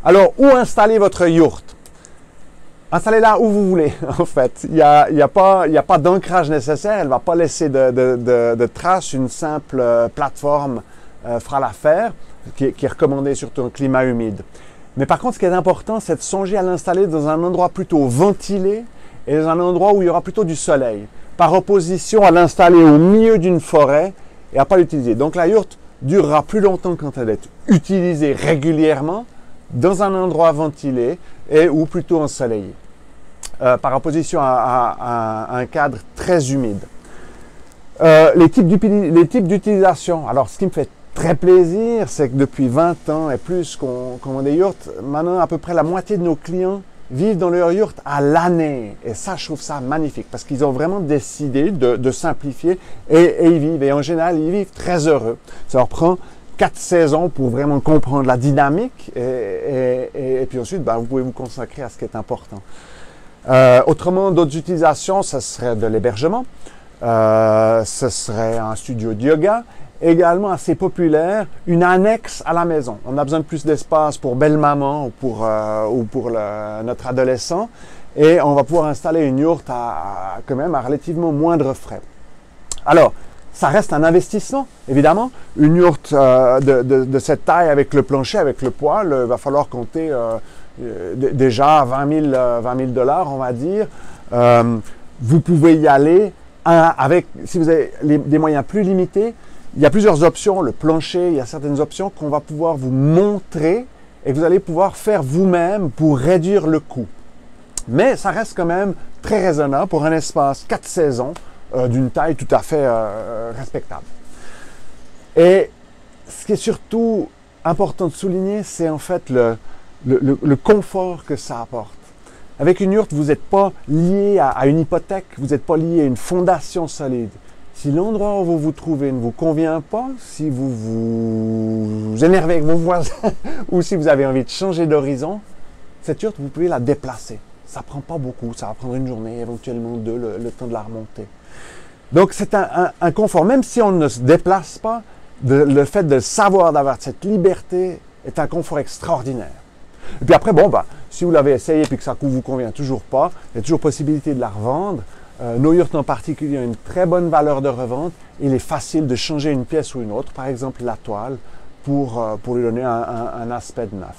Alors, où installer votre yourte? Installez-la où vous voulez, en fait. Il n'y a pas d'ancrage nécessaire. Elle ne va pas laisser de traces. Une simple plateforme fera l'affaire, qui est recommandée surtout en climat humide. Mais par contre, ce qui est important, c'est de songer à l'installer dans un endroit plutôt ventilé et dans un endroit où il y aura plutôt du soleil, par opposition à l'installer au milieu d'une forêt et à ne pas l'utiliser. Donc la yourte durera plus longtemps quand elle est utilisée régulièrement dans un endroit ventilé et ou plutôt ensoleillé, par opposition à un cadre très humide. Les types d'utilisation. Alors, ce qui me fait très plaisir, c'est que depuis 20 ans et plus qu'on vend des yurts, maintenant à peu près la moitié de nos clients vivent dans leur yurte à l'année. Et ça, je trouve ça magnifique parce qu'ils ont vraiment décidé de simplifier et ils vivent. Et en général, ils vivent très heureux. Ça leur prend 4 saisons pour vraiment comprendre la dynamique et puis ensuite, vous pouvez vous consacrer à ce qui est important. Autrement, d'autres utilisations, ce serait de l'hébergement, ce serait un studio de yoga, également assez populaire, une annexe à la maison. On a besoin de plus d'espace pour belle-maman ou pour notre adolescent et on va pouvoir installer une yourte quand même à relativement moindre frais. Alors, ça reste un investissement, évidemment. Une yourte de cette taille avec le plancher, avec le poêle, va falloir compter déjà 20 000 $, on va dire. Vous pouvez y aller si vous avez des moyens plus limités. Il y a plusieurs options, le plancher, il y a certaines options qu'on va pouvoir vous montrer et que vous allez pouvoir faire vous-même pour réduire le coût. Mais ça reste quand même très raisonnable pour un espace 4 saisons d'une taille tout à fait respectable. Et ce qui est surtout important de souligner, c'est en fait le confort que ça apporte. Avec une yourte, vous n'êtes pas lié à une hypothèque, vous n'êtes pas lié à une fondation solide. Si l'endroit où vous vous trouvez ne vous convient pas, si vous vous énervez avec vos voisins ou si vous avez envie de changer d'horizon, cette yourte, vous pouvez la déplacer. Ça ne prend pas beaucoup, ça va prendre une journée, éventuellement 2, le temps de la remonter. Donc c'est un confort, même si on ne se déplace pas, le fait de savoir d'avoir cette liberté est un confort extraordinaire. Et puis après, si vous l'avez essayé et que ça ne vous convient toujours pas, il y a toujours possibilité de la revendre. Nos yurts en particulier ont une très bonne valeur de revente. Il est facile de changer une pièce ou une autre, par exemple la toile, pour lui donner un aspect de neuf.